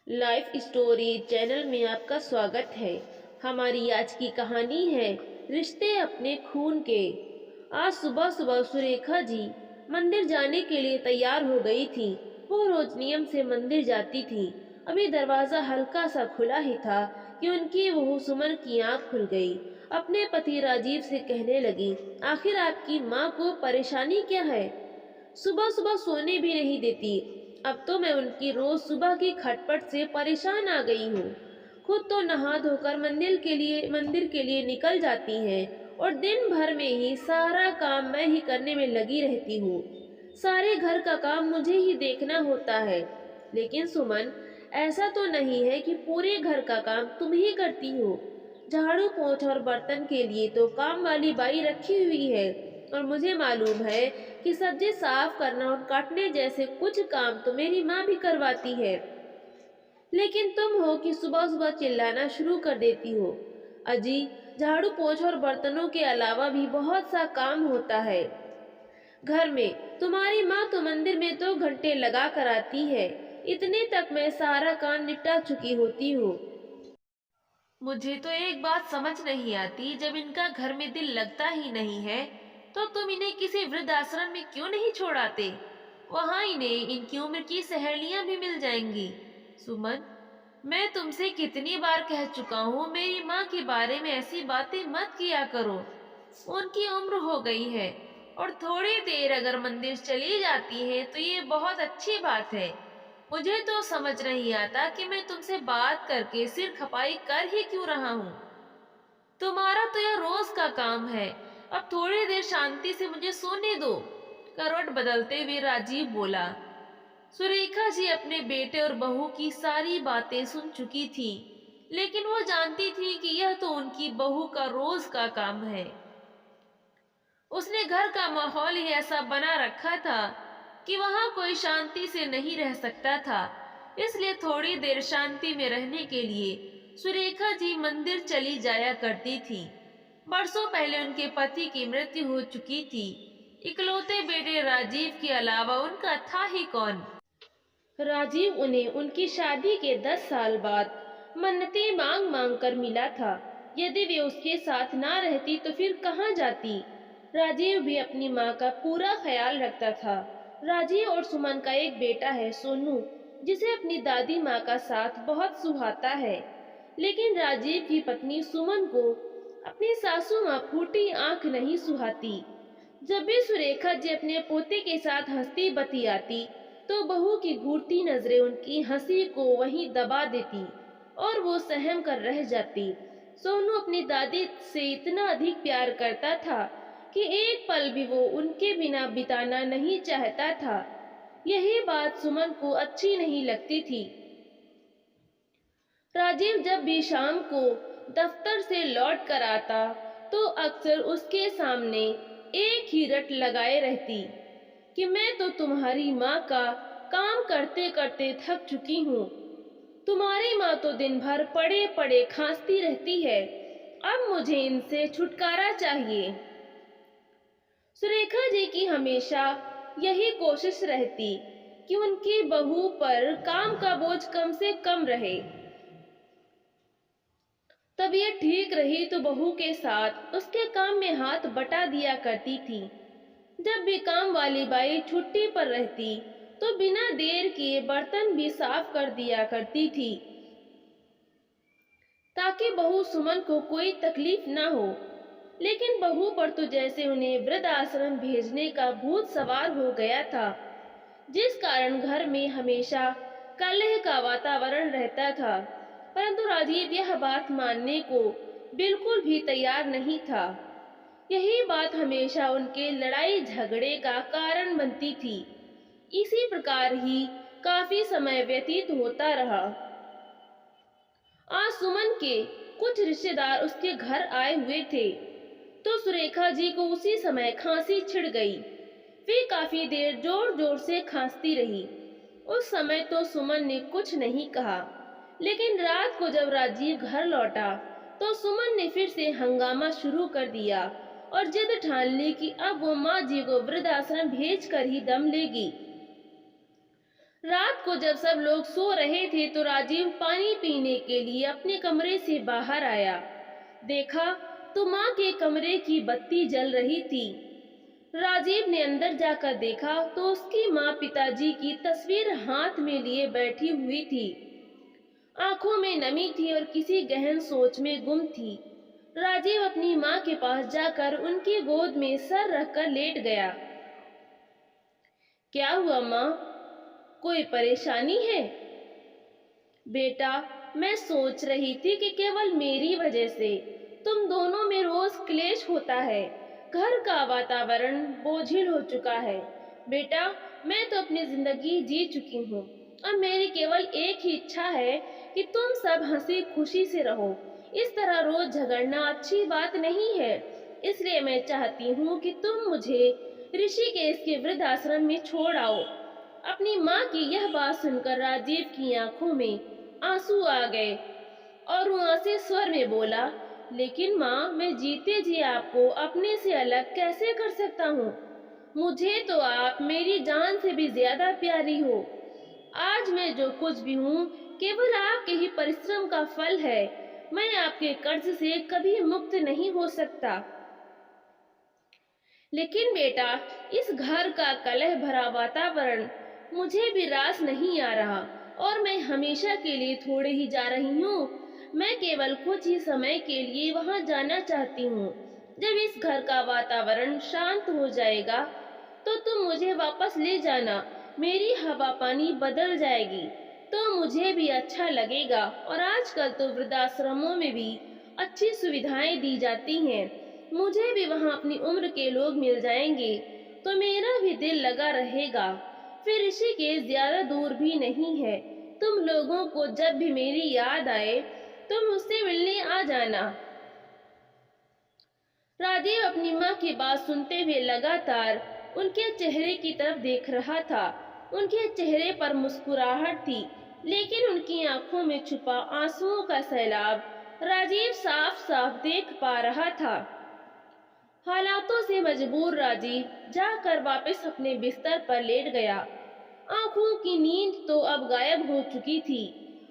Life story channel में आपका स्वागत है। हमारी आज की कहानी है रिश्ते अपने खून के। आज सुबह सुबह सुरेखा जी मंदिर जाने के लिए तैयार हो गई थी। वो रोज नियम से मंदिर जाती थी। अभी दरवाजा हल्का सा खुला ही था कि उनकी बहू सुमन की आंख खुल गई। अपने पति राजीव से कहने लगी, आखिर आपकी माँ को परेशानी क्या है? सुबह सुबह सोने भी नहीं देती। अब तो मैं उनकी रोज सुबह की खटपट से परेशान आ गई हूँ। खुद तो नहा धोकर मंदिर के लिए निकल जाती हैं और दिन भर में ही सारा काम मैं ही करने में लगी रहती हूँ। सारे घर का काम मुझे ही देखना होता है। लेकिन सुमन, ऐसा तो नहीं है कि पूरे घर का काम तुम ही करती हो। झाड़ू पोंछ और बर्तन के लिए तो काम वाली बाई रखी हुई है, और मुझे मालूम है कि सब्जी साफ करना और काटने जैसे कुछ काम तो मेरी माँ भी करवाती है। लेकिन तुम हो कि सुबह सुबह चिल्लाना शुरू कर देती हो। अजी, झाड़ू पोंछ और बर्तनों के अलावा भी बहुत सा काम होता है घर में। तुम्हारी माँ तो मंदिर में 2 घंटे लगा कर आती है। इतने तक मैं सारा काम निपटा चुकी होती हूँ। मुझे तो एक बात समझ नहीं आती, जब इनका घर में दिल लगता ही नहीं है तो तुम इन्हें किसी वृद्ध आश्रम में क्यों नहीं छोड़ाते? वहां इन्हें इनकी उम्र की सहेलियां भी मिल जाएंगी। सुमन, मैं तुमसे कितनी बार कह चुका हूँ, मेरी माँ के बारे में ऐसी बातें मत किया करो। उनकी उम्र हो गई है और थोड़ी देर अगर मंदिर चली जाती है तो ये बहुत अच्छी बात है। मुझे तो समझ नहीं आता कि मैं तुमसे बात करके सिर खपाई कर ही क्यों रहा हूँ। तुम्हारा तो यह रोज का काम है। अब थोड़ी देर शांति से मुझे सोने दो। करवट बदलते हुए राजीव बोला। सुरेखा जी अपने बेटे और बहू की सारी बातें सुन चुकी थी, लेकिन वो जानती थी कि यह तो उनकी बहू का रोज का काम है। उसने घर का माहौल ही ऐसा बना रखा था कि वहां कोई शांति से नहीं रह सकता था। इसलिए थोड़ी देर शांति में रहने के लिए सुरेखा जी मंदिर चली जाया करती थी। बरसों पहले उनके पति की मृत्यु हो चुकी थी। इकलौते बेटे राजीव के अलावा उनका था ही कौन। राजीव उन्हें उनकी शादी के 10 साल बाद मन्नतें मांग मांग कर मिला था। यदि वे उसके साथ ना रहती तो फिर कहाँ जाती? राजीव भी अपनी माँ का पूरा ख्याल रखता था। राजीव और सुमन का एक बेटा है, सोनू, जिसे अपनी दादी माँ का साथ बहुत सुहाता है। लेकिन राजीव की पत्नी सुमन को अपनी सासू माँ फूटी आंख नहीं सुहाती। जब भी सुरेखा जी अपने पोते के साथ हंसती बतियाती तो बहू की घूरती नजरें उनकी हंसी को वहीं दबा देती और वो सहम कर रह जाती। सोनू अपनी दादी से इतना अधिक प्यार करता था कि एक पल भी वो उनके बिना बिताना नहीं चाहता था। यही बात सुमन को अच्छी नहीं लगती थी। राजीव जब भी शाम को दफ्तर से लौट कर आता तो अक्सर उसके सामने एक ही रट लगाए रहती कि मैं तो तुम्हारी माँ का काम करते करते थक चुकी हूँ। तुम्हारी माँ तो दिन भर पड़े पड़े खांसती रहती है। अब मुझे इनसे छुटकारा चाहिए। सुरेखा जी की हमेशा यही कोशिश रहती कि उनकी बहू पर काम का बोझ कम से कम रहे। तबीयत ठीक रही तो बहू के साथ उसके काम में हाथ बटा दिया करती थी। जब भी काम वाली बाई छुट्टी पर रहती तो बिना देर किए बर्तन भी साफ कर दिया करती थी, ताकि बहू सुमन को कोई तकलीफ ना हो। लेकिन बहू पर तो जैसे उन्हें वृद्ध आश्रम भेजने का भूत सवार हो गया था, जिस कारण घर में हमेशा कलह का वातावरण रहता था। परंतु राजीव यह बात मानने को बिल्कुल भी तैयार नहीं था। यही बात हमेशा उनके लड़ाई झगड़े का कारण बनती थी। इसी प्रकार ही काफी समय व्यतीत होता रहा। आज सुमन के कुछ रिश्तेदार उसके घर आए हुए थे तो सुरेखा जी को उसी समय खांसी छिड़ गई। वे काफी देर जोर जोर से खांसती रही। उस समय तो सुमन ने कुछ नहीं कहा, लेकिन रात को जब राजीव घर लौटा तो सुमन ने फिर से हंगामा शुरू कर दिया और जिद ठान ली कि अब वो माँ जी को वृद्धाश्रम भेज कर ही दम लेगी। रात को जब सब लोग सो रहे थे तो राजीव पानी पीने के लिए अपने कमरे से बाहर आया। देखा तो माँ के कमरे की बत्ती जल रही थी। राजीव ने अंदर जाकर देखा तो उसकी माँ पिताजी की तस्वीर हाथ में लिए बैठी हुई थी। आंखों में नमी थी और किसी गहन सोच में गुम थी। राजीव अपनी माँ के पास जाकर उनकी गोद में सर रखकर लेट गया। क्या हुआ माँ, कोई परेशानी है? बेटा, मैं सोच रही थी कि केवल मेरी वजह से तुम दोनों में रोज क्लेश होता है। घर का वातावरण बोझिल हो चुका है। बेटा, मैं तो अपनी जिंदगी जी चुकी हूँ। अब मेरी केवल एक ही इच्छा है कि तुम सब हंसी खुशी से रहो। इस तरह रोज झगड़ना अच्छी बात नहीं है। इसलिए मैं चाहती हूँ कि तुम मुझे ऋषिकेश के वृद्ध आश्रम में छोड़ आओ। अपनी माँ की यह बात सुनकर राजीव की आंखों में आंसू आ गए और वो आंसे स्वर में बोला, लेकिन माँ, मैं जीते जी आपको अपने से अलग कैसे कर सकता हूँ? मुझे तो आप मेरी जान से भी ज्यादा प्यारी हो। आज मैं जो कुछ भी हूँ केवल आपके ही परिश्रम का फल है। मैं आपके कर्ज से कभी मुक्त नहीं हो सकता। लेकिन बेटा, इस घर का कलह भरा वातावरण मुझे भी रास नहीं आ रहा और मैं हमेशा के लिए थोड़े ही जा रही हूँ। मैं केवल कुछ ही समय के लिए वहां जाना चाहती हूँ। जब इस घर का वातावरण शांत हो जाएगा तो तुम मुझे वापस ले जाना। मेरी हवा पानी बदल जाएगी तो मुझे भी अच्छा लगेगा। और आजकल तो वृद्धाश्रमों में भी अच्छी सुविधाएं दी जाती हैं। मुझे भी वहां अपनी उम्र के लोग मिल जाएंगे तो मेरा भी दिल लगा रहेगा। फिर ऋषिकेश ज्यादा दूर भी नहीं है। तुम लोगों को जब भी मेरी याद आए तुम मुझसे मिलने आ जाना। राजीव अपनी माँ की बात सुनते हुए लगातार उनके चेहरे की तरफ देख रहा था। उनके चेहरे पर मुस्कुराहट थी, लेकिन उनकी आंखों में छुपा आंसुओं का सैलाब राजीव साफ साफ देख पा रहा था। हालातों से मजबूर राजीव जाकर वापस अपने बिस्तर पर लेट गया। आंखों की नींद तो अब गायब हो चुकी थी।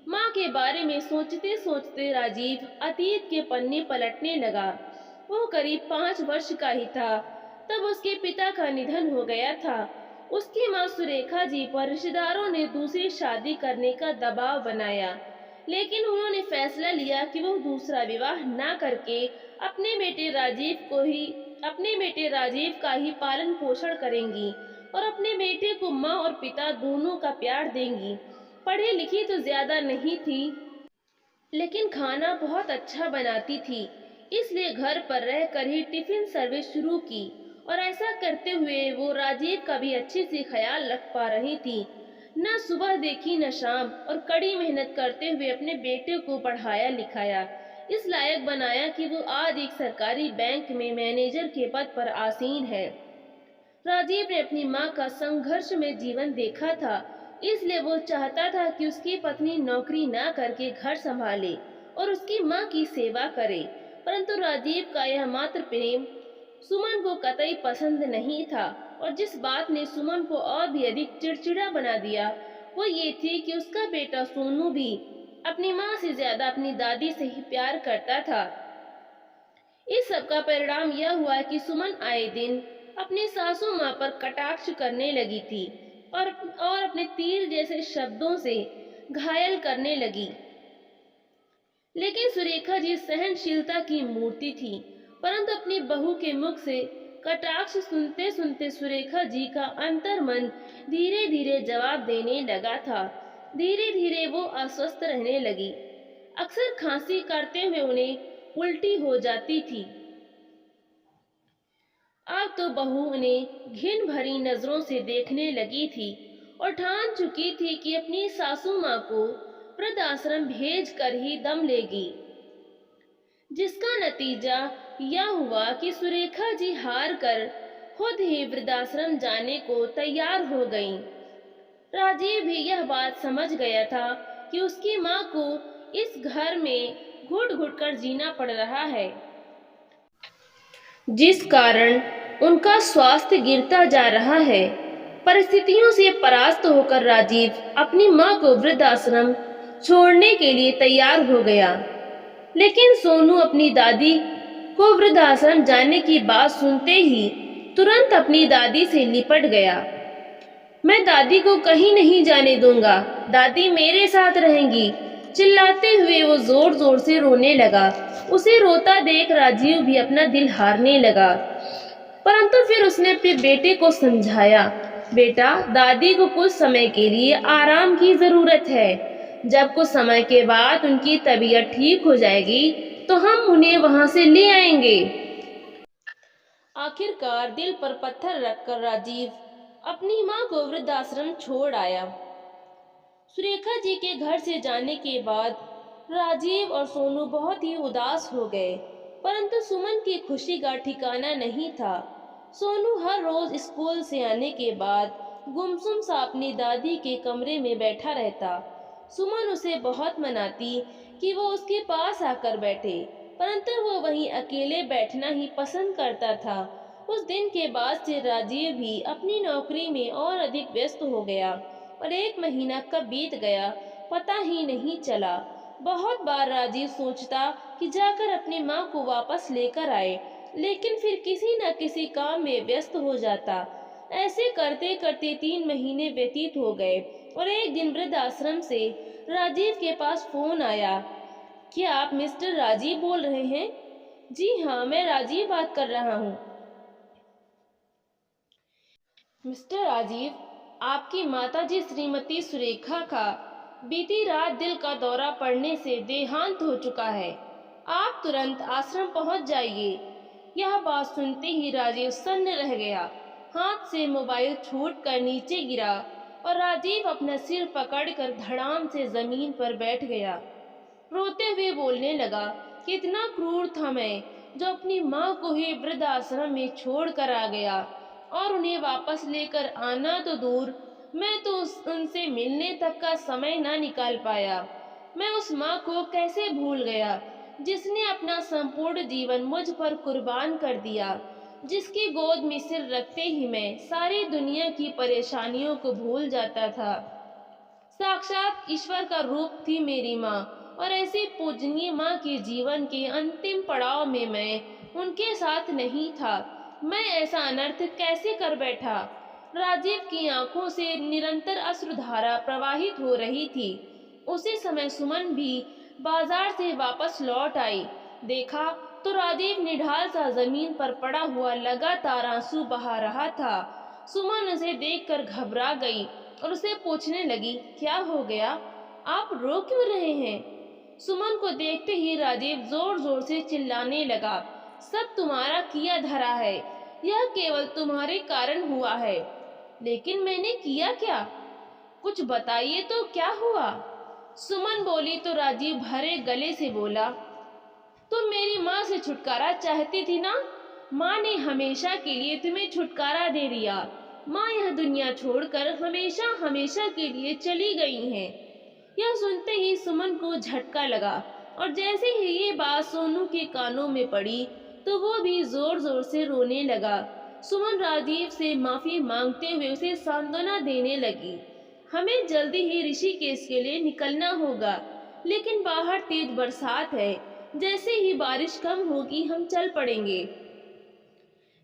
माँ के बारे में सोचते सोचते राजीव अतीत के पन्ने पलटने लगा। वो करीब 5 वर्ष का ही था तब उसके पिता का निधन हो गया था। उसकी माँ सुरेखा जी पर रिश्तेदारों ने दूसरी शादी करने का दबाव बनाया, लेकिन उन्होंने फैसला लिया कि वो दूसरा विवाह ना करके अपने बेटे राजीव का ही पालन पोषण करेंगी और अपने बेटे को माँ और पिता दोनों का प्यार देंगी। पढ़ी लिखी तो ज्यादा नहीं थी, लेकिन खाना बहुत अच्छा बनाती थी, इसलिए घर पर रहकर ही टिफिन सर्विस शुरू की और ऐसा करते हुए वो राजीव का भी अच्छे से ख्याल रख पा रही थी। न सुबह देखी न शाम, और कड़ी मेहनत करते हुए अपने बेटे को पढ़ाया लिखाया, इस लायक बनाया कि वो आज एक सरकारी बैंक में मैनेजर के पद पर आसीन है। राजीव ने अपनी माँ का संघर्ष में जीवन देखा था, इसलिए वो चाहता था कि उसकी पत्नी नौकरी ना करके घर संभाले और उसकी माँ की सेवा करे। परंतु राजीव का यह मात्र प्रेम सुमन को कतई पसंद नहीं था, और जिस बात ने सुमन को और भी अधिक चिड़चिड़ा बना दिया वो ये थी कि उसका बेटा सोनू भी अपनी माँ से ज्यादा अपनी दादी से ही प्यार करता था। इस सब का परिणाम यह हुआ कि सुमन आए दिन अपनी सासू माँ पर कटाक्ष करने लगी थी और अपने तीर जैसे शब्दों से घायल करने लगी। लेकिन सुरेखा जी सहनशीलता की मूर्ति थी, परंतु अपनी बहू के मुख से कटाक्ष सुनते सुनते सुरेखा जी का अंतर्मन धीरे धीरे जवाब देने लगा था। धीरे धीरे वो अस्वस्थ रहने लगी। अक्सर खांसी करते हुए उन्हें उल्टी हो जाती थी। अब तो बहू उन्हें घिन भरी नजरों से देखने लगी थी और ठान चुकी थी कि अपनी सासू माँ को वृद्धाश्रम भेज कर ही दम लेगी, जिसका नतीजा यह हुआ कि सुरेखा जी हार कर खुद ही वृद्धाश्रम जाने को तैयार हो गईं। राजीव भी यह बात समझ गया था कि उसकी माँ को इस घर में घुट घुट कर जीना पड़ रहा है, जिस कारण उनका स्वास्थ्य गिरता जा रहा है। परिस्थितियों से परास्त होकर राजीव अपनी माँ को वृद्धाश्रम छोड़ने के लिए तैयार हो गया। लेकिन सोनू अपनी दादी को वृद्धाश्रम जाने की बात सुनते ही तुरंत अपनी दादी से लिपट गया। मैं दादी को कहीं नहीं जाने दूंगा, दादी मेरे साथ रहेंगी। चिल्लाते हुए वो जोर जोर से रोने लगा। उसे रोता देख राजीव भी अपना दिल हारने लगा, परंतु फिर उसने अपने बेटे को समझाया, बेटा दादी को कुछ समय के लिए आराम की जरूरत है। जब कुछ समय के बाद उनकी तबीयत ठीक हो जाएगी तो हम उन्हें वहां से ले आएंगे। आखिरकार दिल पर पत्थर रखकर राजीव अपनी माँ को वृद्धाश्रम छोड़ आया। सुरेखा जी के घर से जाने के बाद राजीव और सोनू बहुत ही उदास हो गए, परंतु सुमन की खुशी का ठिकाना नहीं था। सोनू हर रोज स्कूल से आने के बाद गुमसुम सा अपनी दादी के कमरे में बैठा रहता। सुमन उसे बहुत मनाती कि वो उसके पास आकर बैठे, परंतु वो वहीं अकेले बैठना ही पसंद करता था। उस दिन के बाद से राजीव भी अपनी नौकरी में और अधिक व्यस्त हो गया और 1 महीना कब बीत गया पता ही नहीं चला। बहुत बार राजीव सोचता कि जाकर अपनी माँ को वापस लेकर आए, लेकिन फिर किसी न किसी काम में व्यस्त हो जाता। ऐसे करते करते 3 महीने व्यतीत हो गए और एक दिन वृद्धाश्रम से राजीव के पास फोन आया। क्या आप मिस्टर राजीव बोल रहे हैं? जी हाँ, मैं राजीव बात कर रहा हूँ। मिस्टर राजीव, आपकी माताजी श्रीमती सुरेखा का बीती रात दिल का दौरा पड़ने से देहांत हो चुका है। आप तुरंत आश्रम पहुंच जाइए। यह बात सुनते ही राजीव सन्न रह गया। हाथ से मोबाइल छूटकर नीचे गिरा और राजीव अपना सिर पकड़कर धड़ाम से जमीन पर बैठ गया। रोते हुए बोलने लगा, कितना क्रूर था मैं, जो अपनी माँ को ही वृद्धाश्रम में छोड़ कर आ गया और उन्हें वापस लेकर आना तो दूर, मैं तो उनसे मिलने तक का समय ना निकाल पाया। मैं उस माँ को कैसे भूल गया जिसने अपना संपूर्ण जीवन मुझ पर कुर्बान कर दिया, जिसकी गोद में सिर रखते ही मैं सारी दुनिया की परेशानियों को भूल जाता था। साक्षात ईश्वर का रूप थी मेरी माँ, और ऐसी पूजनीय माँ के जीवन के अंतिम पड़ाव में मैं उनके साथ नहीं था। मैं ऐसा अनर्थ कैसे कर बैठा? राजीव की आंखों से निरंतर अश्रुधारा प्रवाहित हो रही थी। उसी समय सुमन भी बाजार से वापस लौट आई। देखा तो राजीव निढाल सा जमीन पर पड़ा हुआ लगातार आंसू बहा रहा था। सुमन उसे देखकर घबरा गई और उसे पूछने लगी, क्या हो गया? आप रो क्यों रहे हैं? सुमन को देखते ही राजीव जोर जोर से चिल्लाने लगा, सब तुम्हारा किया धरा है, यह केवल तुम्हारे कारण हुआ है। लेकिन मैंने किया क्या? कुछ बताइए तो क्या हुआ? सुमन बोली तो राजीव भरे गले से बोला, तुम मेरी माँ से छुटकारा चाहती थी ना? माँ ने हमेशा के लिए तुम्हें छुटकारा दे दिया। माँ यह दुनिया छोड़कर हमेशा हमेशा के लिए चली गई हैं। यह सुनते ही सुमन को झटका लगा और जैसे ही ये बात सोनू के कानों में पड़ी तो वो भी जोर जोर से रोने लगा। सुमन राजीव से माफी मांगते हुए उसे सांत्वना देने लगी। हमें जल्दी ही ऋषिकेश के लिए निकलना होगा, लेकिन बाहर तेज बरसात है। जैसे ही बारिश कम होगी हम चल पड़ेंगे।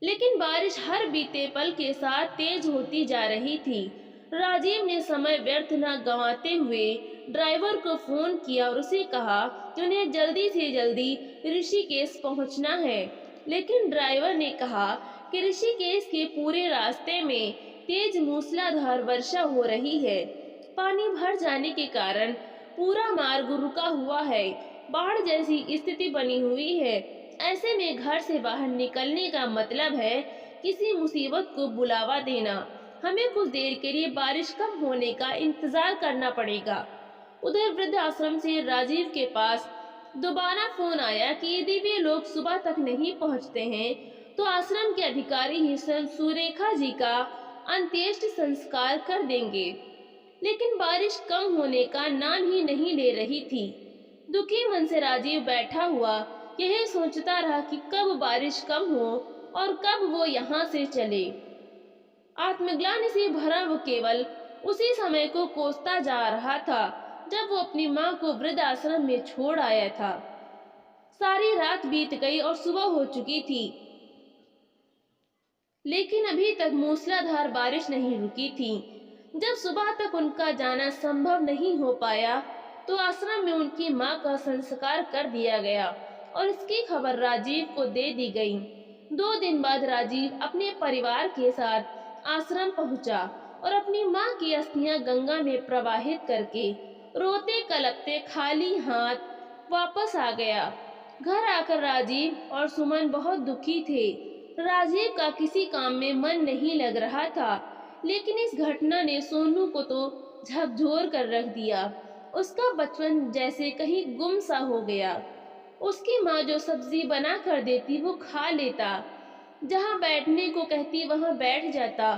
लेकिन बारिश हर बीते पल के साथ तेज होती जा रही थी। राजीव ने समय व्यर्थ न गंवाते हुए ड्राइवर को फोन किया और उसे कहा कि उन्हें जल्दी से जल्दी ऋषिकेश पहुंचना है। लेकिन ड्राइवर ने कहा कि ऋषिकेश के पूरे रास्ते में तेज मूसलाधार वर्षा हो रही है। पानी भर जाने के कारण पूरा मार्ग रुका हुआ है। बाढ़ जैसी स्थिति बनी हुई है। ऐसे में घर से बाहर निकलने का मतलब है किसी मुसीबत को बुलावा देना। हमें कुछ देर के लिए बारिश कम होने का इंतजार करना पड़ेगा। उधर वृद्धाश्रम से राजीव के पास दोबारा फोन आया कि यदि वे लोग सुबह तक नहीं पहुंचते हैं तो आश्रम के अधिकारी ही स्वयं सुरेखा जी का अंत्येष्टि संस्कार कर देंगे। लेकिन बारिश कम होने का नाम ही नहीं ले रही थी। दुखी मन से राजीव बैठा हुआ यही सोचता रहा कि कब बारिश कम हो और कब वो यहाँ से चले। आत्मग्लानि से भरा वो केवल उसी समय को कोसता जा रहा था जब वो अपनी माँ को वृद्ध आश्रम में छोड़ आया था। सारी रात बीत गई और सुबह हो चुकी थी, लेकिन अभी तक मूसलाधार बारिश नहीं रुकी थी। जब सुबह तक उनका जाना संभव नहीं हो पाया तो आश्रम में उनकी मां का संस्कार कर दिया गया और इसकी खबर राजीव को दे दी गई। 2 दिन बाद राजीव अपने परिवार के साथ आश्रम पहुंचा और अपनी मां की अस्थियां गंगा में प्रवाहित करके रोते कलपते खाली हाथ वापस आ गया। घर आकर राजीव और सुमन बहुत दुखी थे। राजीव का किसी काम में मन नहीं लग रहा था, लेकिन इस घटना ने सोनू को तो झकझोर कर रख दिया। उसका बचपन जैसे कहीं गुम सा हो गया। उसकी माँ जो सब्जी बना कर देती वो खा लेता, जहाँ बैठने को कहती वहाँ बैठ जाता।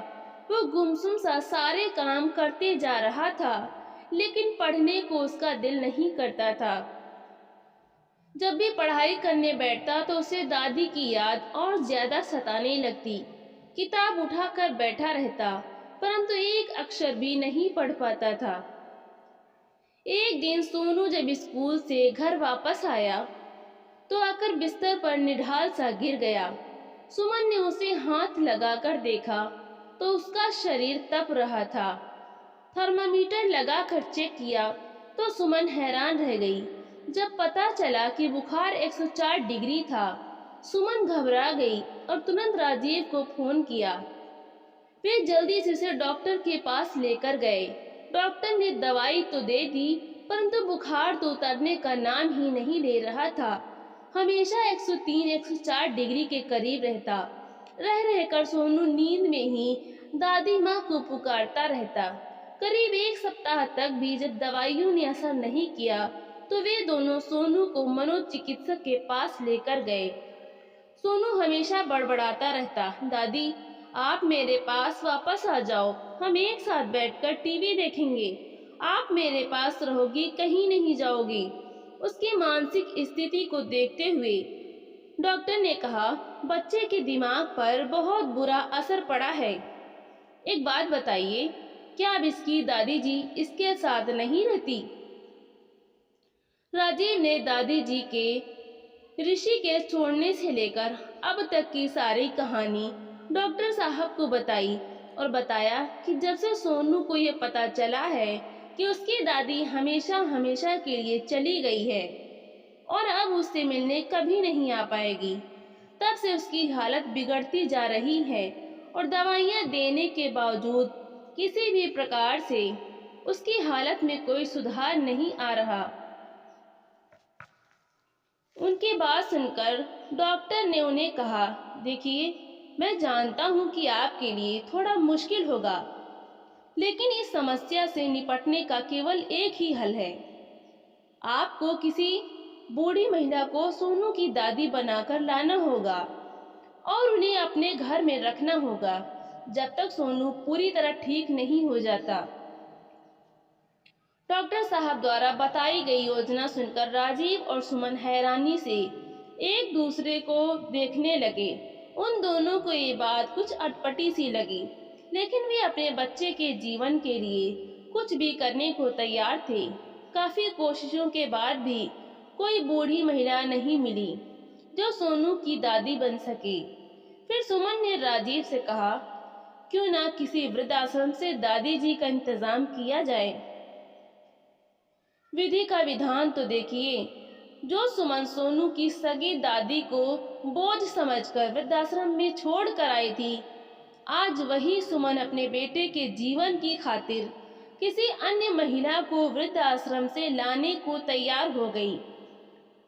वो गुमसुम सा सारे काम करते जा रहा था, लेकिन पढ़ने को उसका दिल नहीं करता था। जब भी पढ़ाई करने बैठता तो उसे दादी की याद और ज्यादा सताने लगती। किताब उठाकर बैठा रहता, परंतु एक अक्षर भी नहीं पढ़ पाता था। एक दिन सोनू जब स्कूल से घर वापस आया तो आकर बिस्तर पर निढाल सा गिर गया। सुमन ने उसे हाथ लगाकर देखा तो उसका शरीर तप रहा था। थर्मामीटर लगाकर चेक किया तो सुमन हैरान रह गई जब पता चला कि बुखार 104 डिग्री था। सुमन घबरा गई और तुरंत राजीव को फोन किया। वे जल्दी से उसे डॉक्टर के पास लेकर गए। डॉक्टर ने दवाई तो दे दी, परंतु बुखार तो उतरने का नाम ही नहीं ले रहा था। हमेशा 103-104 डिग्री के करीब रहता। रह रहकर सोनू नींद में ही दादी माँ को पुकारता रहता। करीब 1 सप्ताह तक भी जब दवाइयों ने असर नहीं किया तो वे दोनों सोनू को मनोचिकित्सक के पास लेकर गए। सोनू हमेशा बड़बड़ाता रहता, दादी आप मेरे पास वापस आ जाओ, हम एक साथ बैठकर टीवी देखेंगे। आप मेरे पास रहोगी, कहीं नहीं जाओगी। उसकी मानसिक स्थिति को देखते हुए डॉक्टर ने कहा, बच्चे के दिमाग पर बहुत बुरा असर पड़ा है। एक बात बताइए, क्या अब इसकी दादी जी इसके साथ नहीं रहती? राजीव ने दादी जी के ऋषिकेश छोड़ने से लेकर अब तक की सारी कहानी डॉक्टर साहब को बताई और बताया कि जब से सोनू को ये पता चला है कि उसकी दादी हमेशा हमेशा के लिए चली गई है और अब उससे मिलने कभी नहीं आ पाएगी, तब से उसकी हालत बिगड़ती जा रही है और दवाइयाँ देने के बावजूद किसी भी प्रकार से उसकी हालत में कोई सुधार नहीं आ रहा। उनकी बात सुनकर डॉक्टर ने उन्हें कहा, देखिए मैं जानता हूं कि आपके लिए थोड़ा मुश्किल होगा, लेकिन इस समस्या से निपटने का केवल एक ही हल है। आपको किसी बूढ़ी महिला को सोनू की दादी बनाकर लाना होगा और उन्हें अपने घर में रखना होगा जब तक सोनू पूरी तरह ठीक नहीं हो जाता। डॉक्टर साहब द्वारा बताई गई योजना सुनकर राजीव और सुमन हैरानी से एक दूसरे को देखने लगे। उन दोनों को ये बात कुछ अटपटी सी लगी, लेकिन वे अपने बच्चे के जीवन के लिए कुछ भी करने को तैयार थे। काफी कोशिशों के बाद भी कोई बूढ़ी महिला नहीं मिली जो सोनू की दादी बन सके। फिर सुमन ने राजीव से कहा, क्यों ना किसी वृद्धाश्रम से दादी जी का इंतजाम किया जाए। विधि का विधान तो देखिए, जो सुमन सोनू की सगी दादी को बोझ समझकर वृद्धाश्रम में छोड़ कर आई थी, आज वही सुमन अपने बेटे के जीवन की खातिर किसी अन्य महिला को वृद्धाश्रम से लाने को तैयार हो गई।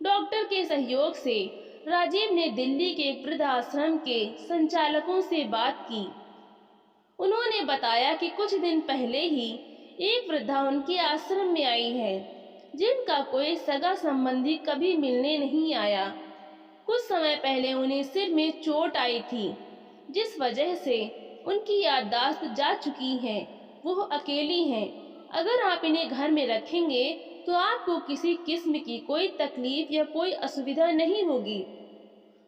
डॉक्टर के सहयोग से राजीव ने दिल्ली के एक वृद्धाश्रम के संचालकों से बात की। उन्होंने बताया कि कुछ दिन पहले ही एक वृद्धा उनके आश्रम में आई है, जिनका कोई सगा संबंधी कभी मिलने नहीं आया। कुछ समय पहले उन्हें सिर में चोट आई थी, जिस वजह से उनकी याददाश्त जा चुकी है। वो अकेली हैं। अगर आप इन्हें घर में रखेंगे तो आपको किसी किस्म की कोई तकलीफ या कोई असुविधा नहीं होगी।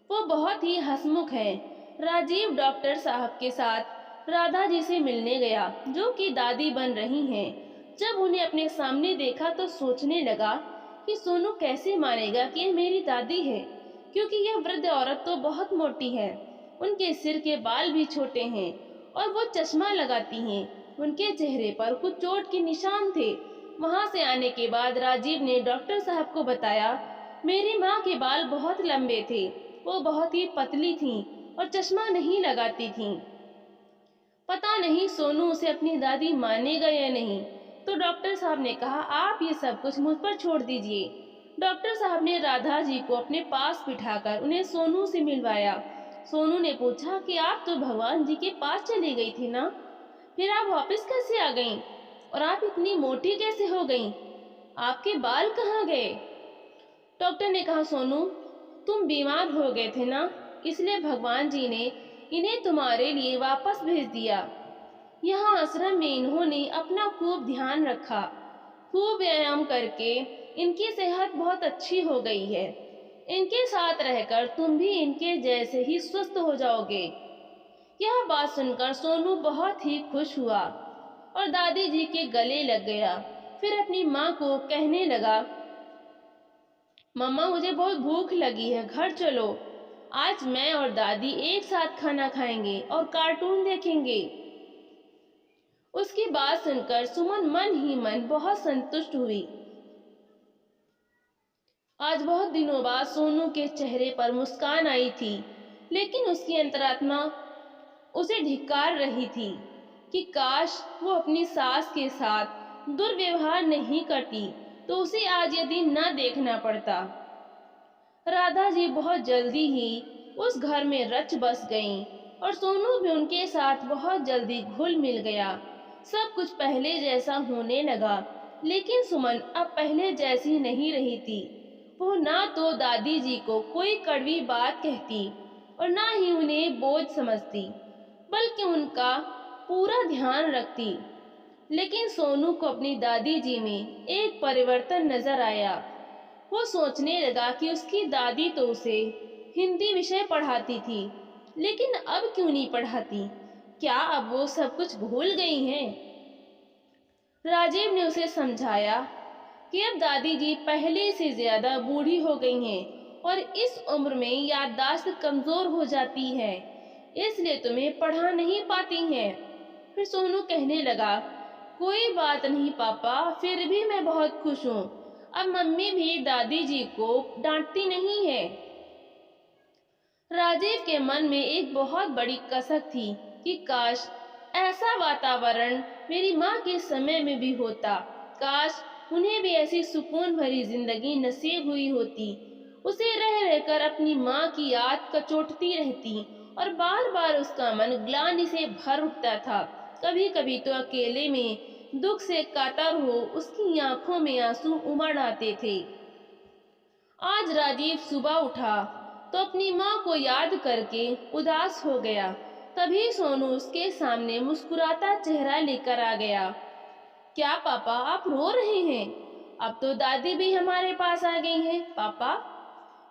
वो बहुत ही हंसमुख हैं। राजीव डॉक्टर साहब के साथ राधा जी से मिलने गया, जो कि दादी बन रही हैं। जब उन्हें अपने सामने देखा तो सोचने लगा कि सोनू कैसे मानेगा कि यह मेरी दादी है, क्योंकि यह वृद्ध औरत तो बहुत मोटी है। उनके सिर के बाल भी छोटे हैं और वो चश्मा लगाती हैं। उनके चेहरे पर कुछ चोट के निशान थे। वहां से आने के बाद राजीव ने डॉक्टर साहब को बताया, मेरी माँ के बाल बहुत लंबे थे, वो बहुत ही पतली थीं और चश्मा नहीं लगाती थीं। पता नहीं सोनू उसे अपनी दादी मानेगा या नहीं। तो डॉक्टर साहब ने कहा, आप ये सब कुछ मुझ पर छोड़ दीजिए। डॉक्टर साहब ने राधा जी को अपने पास बिठाकर उन्हें सोनू से मिलवाया। सोनू ने पूछा कि आप तो भगवान जी के पास चली गई थी ना, फिर आप वापस कैसे आ गईं? और आप इतनी मोटी कैसे हो गईं? आपके बाल कहाँ गए? डॉक्टर ने कहा, सोनू तुम बीमार हो गए थे ना, इसलिए भगवान जी ने इन्हें तुम्हारे लिए वापस भेज दिया। यहाँ आश्रम में इन्होंने अपना खूब ध्यान रखा। खूब व्यायाम करके इनकी सेहत बहुत अच्छी हो गई है। इनके साथ रहकर तुम भी इनके जैसे ही स्वस्थ हो जाओगे। यह बात सुनकर सोनू बहुत ही खुश हुआ और दादी जी के गले लग गया। फिर अपनी माँ को कहने लगा, मम्मा मुझे बहुत भूख लगी है, घर चलो। आज मैं और दादी एक साथ खाना खाएंगे और कार्टून देखेंगे। उसकी बात सुनकर सुमन मन ही मन बहुत संतुष्ट हुई। आज बहुत दिनों बाद सोनू के चेहरे पर मुस्कान आई थी, लेकिन उसकी अंतरात्मा उसे धिक्कार रही थी कि काश वो अपनी सास के साथ दुर्व्यवहार नहीं करती तो उसे आज यह दिन न देखना पड़ता। राधा जी बहुत जल्दी ही उस घर में रच बस गईं और सोनू भी उनके साथ बहुत जल्दी घुल मिल गया। सब कुछ पहले जैसा होने लगा, लेकिन सुमन अब पहले जैसी नहीं रही थी। वो ना तो दादी जी को कोई कड़वी बात कहती और ना ही उन्हें बोझ समझती, बल्कि उनका पूरा ध्यान रखती। लेकिन सोनू को अपनी दादी जी में एक परिवर्तन नजर आया। वो सोचने लगा कि उसकी दादी तो उसे हिंदी विषय पढ़ाती थी, लेकिन अब क्यों नहीं पढ़ाती? क्या अब वो सब कुछ भूल गई हैं? राजीव ने उसे समझाया कि अब दादी जी पहले से ज्यादा बूढ़ी हो गई हैं और इस उम्र में याददाश्त कमजोर हो जाती है, इसलिए तुम्हें पढ़ा नहीं पाती हैं। फिर सोनू कहने लगा, कोई बात नहीं पापा, फिर भी मैं बहुत खुश हूँ। अब मम्मी भी दादी जी को डांटती नहीं है। राजीव के मन में एक बहुत बड़ी कसक थी कि काश ऐसा वातावरण मेरी माँ के समय में भी होता। काश उन्हें भी ऐसी सुकून भरी जिंदगी नसीब हुई होती। उसे रह रहकर अपनी माँ की याद कचोटती रहती और बार बार उसका मन ग्लानि से भर उठता था। कभी कभी तो अकेले में दुख से कातर हो उसकी आंखों में आंसू उमड़ आते थे। आज राजीव सुबह उठा तो अपनी माँ को याद करके उदास हो गया। तभी सोनू उसके सामने मुस्कुराता चेहरा लेकर आ गया। क्या पापा, आप रो रहे हैं? अब तो दादी भी हमारे पास आ गई हैं। पापा,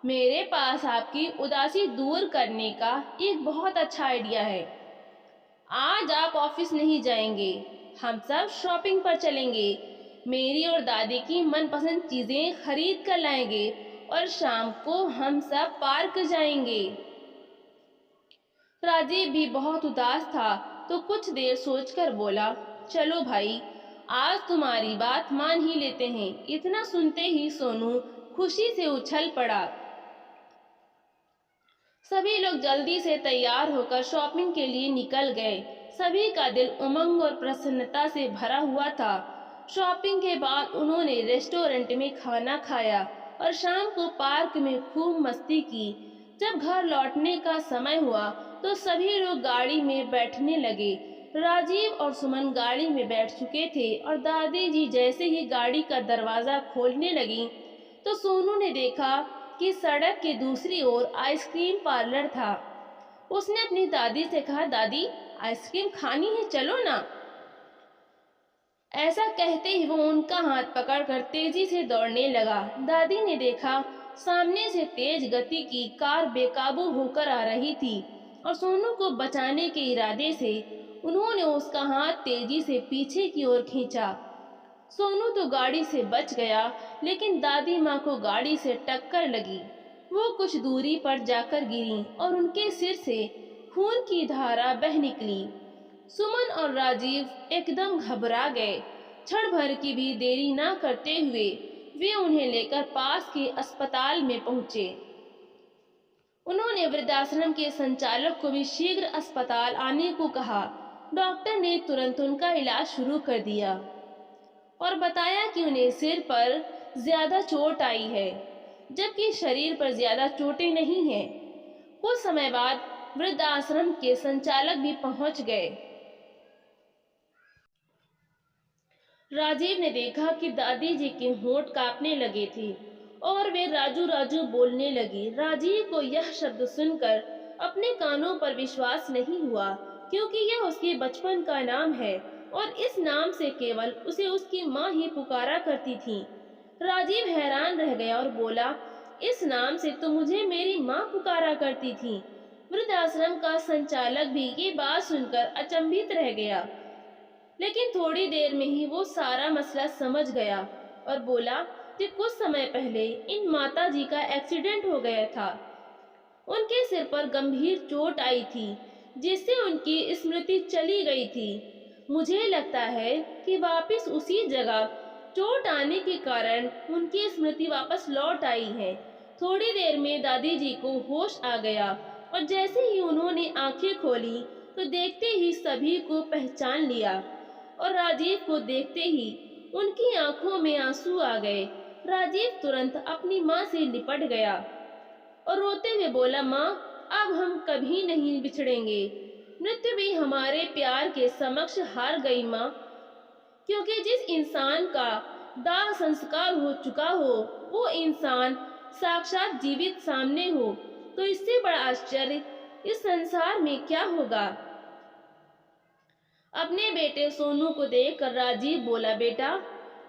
मेरे पास आपकी उदासी दूर करने का एक बहुत अच्छा आइडिया है। आज आप ऑफिस नहीं जाएंगे, हम सब शॉपिंग पर चलेंगे। मेरी और दादी की मनपसंद चीजें खरीद कर लाएंगे और शाम को हम सब पार्क जाएंगे। राजीव भी बहुत उदास था तो कुछ देर सोचकर बोला, चलो भाई, आज तुम्हारी बात मान ही लेते हैं। इतना सुनते ही सोनू खुशी से उछल पड़ा। सभी लोग जल्दी से तैयार होकर शॉपिंग के लिए निकल गए। सभी का दिल उमंग और प्रसन्नता से भरा हुआ था। शॉपिंग के बाद उन्होंने रेस्टोरेंट में खाना खाया और शाम को पार्क में खूब मस्ती की। जब घर लौटने का समय हुआ तो सभी लोग गाड़ी में बैठने लगे। राजीव और सुमन गाड़ी में बैठ चुके थे और दादी जी जैसे ही गाड़ी का दरवाजा खोलने लगी तो सोनू ने देखा कि सड़क के दूसरी ओर आइसक्रीम पार्लर था। उसने अपनी दादी से कहा, दादी आइसक्रीम खानी है, चलो ना। ऐसा कहते ही वो उनका हाथ पकड़कर तेजी से दौड़ने लगा। दादी ने देखा सामने से तेज गति की कार बेकाबू होकर आ रही थी और सोनू को बचाने के इरादे से उन्होंने उसका हाथ तेजी से पीछे की ओर खींचा। सोनू तो गाड़ी से बच गया, लेकिन दादी माँ को गाड़ी से टक्कर लगी। वो कुछ दूरी पर जाकर गिरी और उनके सिर से खून की धारा बह निकली। सुमन और राजीव एकदम घबरा गए। क्षण भर की भी देरी ना करते हुए वे उन्हें लेकर पास के अस्पताल में पहुंचे। उन्होंने वृद्धाश्रम के संचालक को भी शीघ्र अस्पताल आने को कहा। डॉक्टर ने तुरंत उनका इलाज शुरू कर दिया और बताया कि उन्हें सिर पर ज्यादा चोट आई है, जबकि शरीर पर ज्यादा चोटें नहीं हैं। कुछ समय बाद वृद्धाश्रम के संचालक भी पहुंच गए। राजीव ने देखा कि दादी जी के होंठ कांपने लगे थे और वे राजू राजू बोलने लगी। राजीव को यह शब्द सुनकर अपने कानों पर विश्वास नहीं हुआ, क्योंकि यह उसके बचपन का नाम है और इस नाम से केवल उसे उसकी माँ ही पुकारा करती थी। राजीव हैरान रह गया और बोला, इस नाम से तो मुझे मेरी माँ पुकारा करती थी। वृद्धाश्रम का संचालक भी ये बात सुनकर अचंभित रह गया, लेकिन थोड़ी देर में ही वो सारा मसला समझ गया और बोला कि कुछ समय पहले इन माता जी का एक्सीडेंट हो गया था। उनके सिर पर गंभीर चोट आई थी, जिससे उनकी स्मृति चली गई थी। मुझे लगता है कि वापस उसी जगह चोट आने के कारण उनकी स्मृति वापस लौट आई है। थोड़ी देर में दादी जी को होश आ गया और जैसे ही उन्होंने आंखें खोली तो देखते ही सभी को पहचान लिया और राजीव को देखते ही उनकी आंखों में आंसू आ गए। राजीव तुरंत अपनी माँ से लिपट गया और रोते हुए बोला, माँ, अब हम कभी नहीं बिछड़ेंगे। मृत्यु भी हमारे प्यार के समक्ष हार गई माँ, क्योंकि जिस इंसान का दाह संस्कार हो चुका हो वो इंसान साक्षात जीवित सामने हो, तो इससे बड़ा आश्चर्य इस संसार में क्या होगा। अपने बेटे सोनू को देखकर राजीव बोला, बेटा,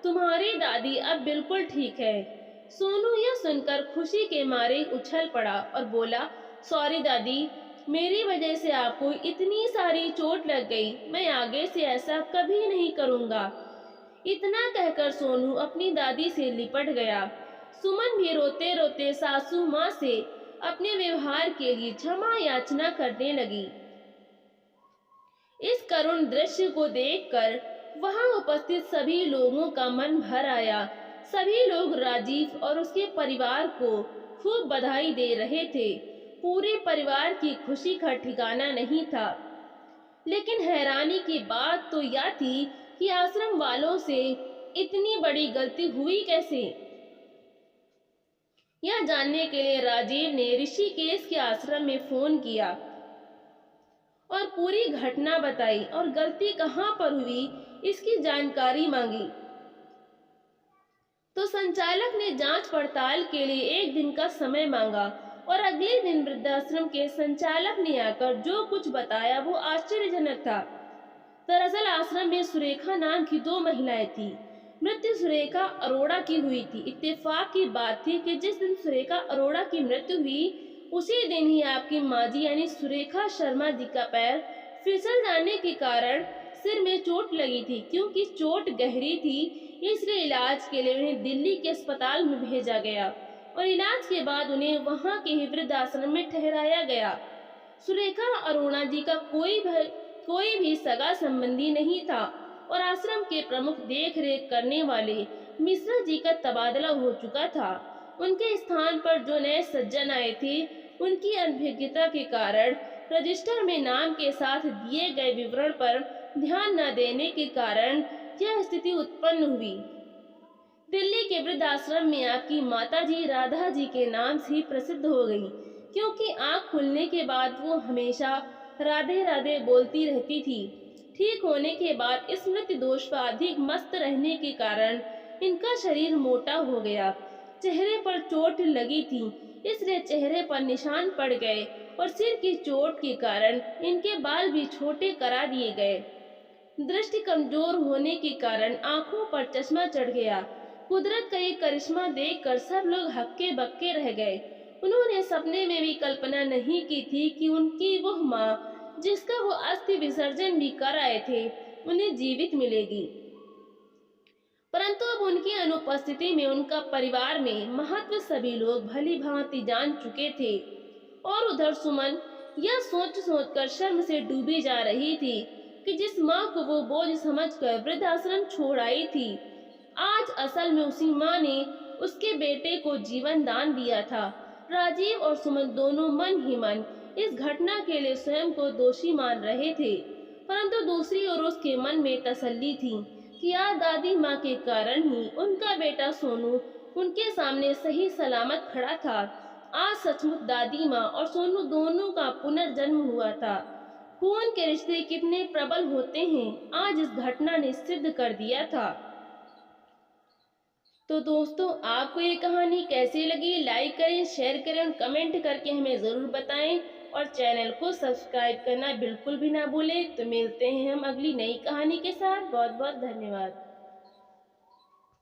तुम्हारी दादी अब बिल्कुल ठीक है। सोनू यह सुनकर खुशी के मारे उछल पड़ा और बोला, सॉरी दादी, मेरी वजह से आपको इतनी सारी चोट लग गई। मैं आगे से ऐसा कभी नहीं करूँगा। इतना कहकर सोनू अपनी दादी से लिपट गया। सुमन भी रोते रोते सासू माँ से अपने व्यवहार के लिए क्षमा याचना करने लगी। इस करुण दृश्य को देखकर वहां उपस्थित सभी लोगों का मन भर आया। सभी लोग राजीव और उसके परिवार को खूब बधाई दे रहे थे। पूरे परिवार की खुशी का ठिकाना नहीं था। लेकिन हैरानी की बात तो यह थी कि आश्रम वालों से इतनी बड़ी गलती हुई कैसे। यह जानने के लिए राजीव ने ऋषिकेश के आश्रम में फोन किया और पूरी घटना बताई और गलती कहां पर हुई इसकी जानकारी मांगी। तो संचालक ने जांच पड़ताल के लिए एक दिन का समय मांगा और अगले दिन वृद्धाश्रम के संचालक ने आकर जो कुछ बताया वो आश्चर्यजनक था। दरअसल आश्रम में सुरेखा नाम की 2 महिलाएं थी। मृत्यु सुरेखा अरोड़ा की हुई थी। इत्तेफाक की बात थी कि जिस दिन सुरेखा अरोड़ा की मृत्यु हुई उसी दिन ही आपकी माँ जी यानी सुरेखा शर्मा जी का पैर फिसल जाने के कारण सिर में चोट लगी थी। क्योंकि चोट गहरी थी इसलिए इलाज के लिए उन्हें दिल्ली के अस्पताल में भेजा गया और इलाज के बाद उन्हें वहां के ही वृद्धाश्रम में ठहराया गया। सुरेखा अरोड़ा जी का कोई भी सगा संबंधी नहीं था और आश्रम के प्रमुख देख रेख करने वाले मिश्रा जी का तबादला हो चुका था। उनके स्थान पर जो नए सज्जन आए थे उनकी अनभिज्ञता के कारण रजिस्टर में नाम के साथ दिए गए विवरण पर ध्यान न देने के कारण यह स्थिति उत्पन्न हुई। दिल्ली के वृद्धाश्रम में आपकी माता जी राधा जी के नाम से प्रसिद्ध हो गई, क्योंकि आँख खुलने के बाद वो हमेशा राधे राधे बोलती रहती थी। ठीक होने के बाद स्मृति दोष पर अधिक मस्त रहने के कारण इनका शरीर मोटा हो गया। चेहरे पर चोट लगी थी इसलिए चेहरे पर निशान पड़ गए और सिर की चोट के कारण इनके बाल भी छोटे करा दिए गए। दृष्टि कमजोर होने के कारण आंखों पर चश्मा चढ़ गया। कुदरत का ये करिश्मा देखकर सब लोग हक्के बक्के रह गए। उन्होंने सपने में भी कल्पना नहीं की थी कि उनकी वह माँ जिसका वो अस्थि विसर्जन भी कर आए थे, उन्हें जीवित मिलेगी। परंतु अब उनकी अनुपस्थिति में उनका परिवार में महत्व सभी लोग भली भांति जान चुके थे। और उधर सुमन यह सोच सोच कर शर्म से डूबी जा रही थी कि जिस माँ को वो बोझ समझकर वृद्धाश्रम छोड़ आई थी, आज असल में उसी माँ ने उसके बेटे को जीवन दान दिया था। राजीव और सुमन दोनों मन ही मन इस घटना के लिए स्वयं को दोषी मान रहे थे, परंतु दूसरी ओर उसके मन में तसल्ली थी कि आज दादी माँ के कारण ही उनका बेटा सोनू उनके सामने सही सलामत खड़ा था। आज सचमुच दादी माँ और सोनू दोनों का पुनर्जन्म हुआ था। खून के रिश्ते कितने प्रबल होते हैं, आज इस घटना ने सिद्ध कर दिया था। तो दोस्तों, आपको ये कहानी कैसी लगी? लाइक करें, शेयर करें और कमेंट करके हमें ज़रूर बताएं। और चैनल को सब्सक्राइब करना बिल्कुल भी ना भूलें। तो मिलते हैं हम अगली नई कहानी के साथ। बहुत बहुत धन्यवाद।